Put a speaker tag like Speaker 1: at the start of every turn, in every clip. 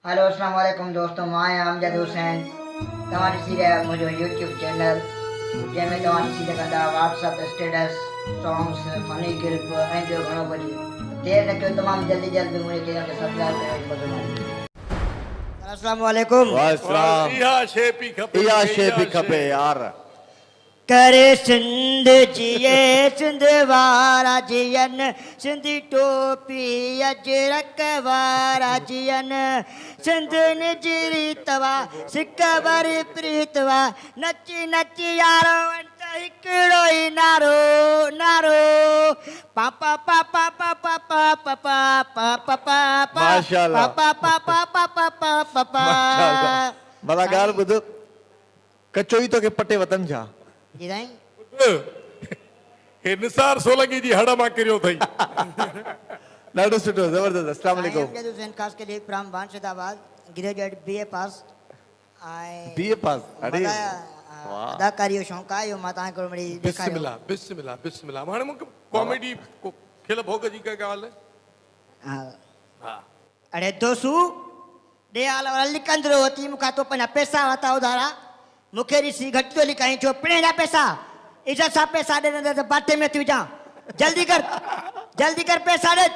Speaker 1: Hello अस्सलाम वालेकुम दोस्तों, मां आहियां अमजद हुसैन। तव्हां ॾिसी रहिया आहियो मुंहिंजो यूट्यूब चैनल जंहिंमें तव्हां ॾिसी सघंदा WhatsApp status, songs, funny clip ऐं ॿियो घणो कुझु। देरि न कयो, तमामु जल्दी जल्दी मुंहिंजे चैनल खे सब्सक्राइब कयो। अस्सलाम वालेकुम।
Speaker 2: इहा शइ बि खपे यार।
Speaker 1: करे सिंध जिए सिंध वारा जियन, सिंधी टोपी अजरक वारा जियन, सिंध निजरी तवा सिक वरी प्रीतवा, नची नची यारो अंत हिकिड़ो ई नारो नारो पापा पापा पापा पापा पापा पापा
Speaker 2: माशाअल्लाह।
Speaker 1: पापा पापा पापा पापा।
Speaker 2: भला ॻाल्हि ॿुध, कचो ई तोखे पटे वतन छा?
Speaker 1: जी साईं।
Speaker 3: हे निसार सोलंगी जी हड़ मां किरियो अथई।
Speaker 2: ॾाढो सुठो, ज़बरदस्त। अस्सलाम वालेकुम।
Speaker 1: अमजद हुसैन खास के लिए फ्रॉम बांशिदाबाद, graduate BA pass.
Speaker 2: BA pass. अरे
Speaker 1: अदाकारी जो शौक़ आहे, मां तव्हांखे मिड़ी
Speaker 3: बिस्मिल्लाह बिस्मिल्लाह बिस्मिल्लाह। हाणे मूंखे कॉमेडी खिल भोग जी का ॻाल्हि
Speaker 1: हा। अरे दोसू दे आल वाला लिकंदरो होती मुखा तो पंहिंजा पैसा वता उधारा, मूंखे ॾिसी घटि थो लिकाई, छो पिणे जा पैसा इज़त सां पैसा ॾे, न त बाटे में थी विझां। जल्दी कर पैसा ॾे,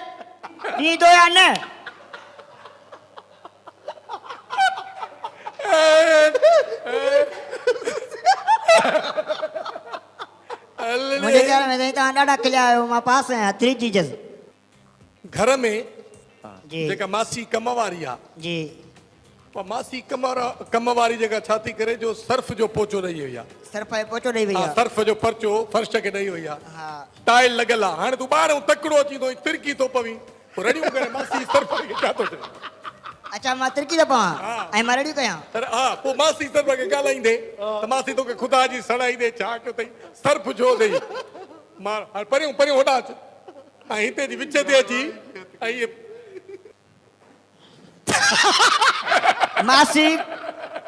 Speaker 1: ॾींदो या न? मुंहिंजे ख्याल में साईं तव्हां ॾाढा खिलिया आहियो, मां पास आहियां। थ्री चीज़
Speaker 3: घर में
Speaker 1: जी
Speaker 3: जेका मासी कम वारी आहे,
Speaker 1: जी
Speaker 3: मासी कम वारी जेका छा थी करे, जो सर्फ जो पोचो ॾेई वई आहे।
Speaker 1: सर्फ जो पोचो ॾेई वई आहे।
Speaker 3: सर्फ जो पर्चो फर्श खे ॾेई वई आहे।
Speaker 1: हा
Speaker 3: टाइल लॻियल आहे। हाणे तूं ॿाहिरां तकिड़ो अची थो तिरकी थो पवी, रड़ियूं करे मासी सर्फ खे छा थो चए?
Speaker 1: अच्छा, मां तिरकी थो पवां ऐं मां रेडी कयां?
Speaker 3: हा, पोइ मासी सर्फ खे ॻाल्हाईंदे त मासी तोखे ख़ुदा जी सड़ाई ॾे, छा कयो अथई सर्फ छो ॾेई? मां परियूं परियूं होॾा अच ऐं हिते जी विच ते अची ऐं इहे
Speaker 1: मासी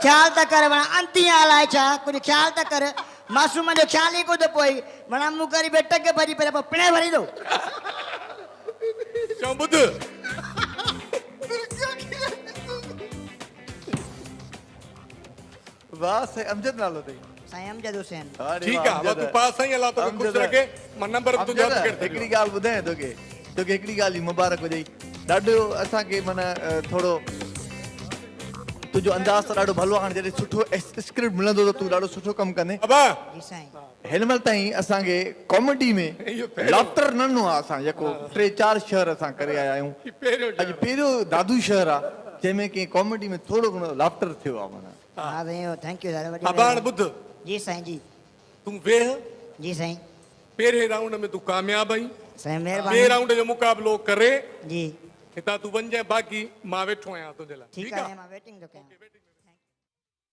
Speaker 1: ख्याल त कर, वणा अंती हलाए छा, कुझु ख्याल त कर। मासूम जो ख्याल ई कोन थो पोई, वणा मूं करी बेट खे भरी पे पोइ पिणे भरी दो।
Speaker 3: चऊं ॿुध,
Speaker 2: वाह से अमजद नालो अथई।
Speaker 1: साईं अमजद हुसैन।
Speaker 3: ठीकु आहे, तूं पास साईं अलाह तोखे ख़ुशि रखे। मां नंबर तुंहिंजो हथ खे
Speaker 2: हिकिड़ी ॻाल्हि ॿुधायां तोखे हिकिड़ी ॻाल्हि मुबारक हुजई। ॾाढो असांखे माना थोरो तुंहिंजो अंदाज़ त ॾाढो भलो आहे। हाणे जॾहिं सुठो स्क्रिप्ट मिलंदो त तूं ॾाढो सुठो कमु कंदे।
Speaker 1: जी साईं।
Speaker 2: हिन महिल ताईं असांखे कॉमेडी में लाफ्टर न ॾिनो आहे। असां जेको 3-4 शहर असां करे आया आहियूं, अॼु पहिरियों दादू शहर आहे जंहिंमें की कॉमेडी में थोरो घणो लाफ्टर थियो आहे। माना
Speaker 1: हा साईं, थैंक यू दादा।
Speaker 3: हाणे ॿुध,
Speaker 1: जी साईं। जी
Speaker 3: तूं वेह,
Speaker 1: जी साईं।
Speaker 3: पहिरें राउंड में तूं कामयाब आई,
Speaker 1: साईं
Speaker 3: ॿिए
Speaker 1: महिरबानी।
Speaker 3: राउंड जो मुक़ाबिलो करे
Speaker 1: जी
Speaker 3: हितां तूं वञ, बाक़ी मां वेठो आहियां तुंहिंजे लाइ।
Speaker 1: ठीकु आहे, मां वेटिंग थो कयां।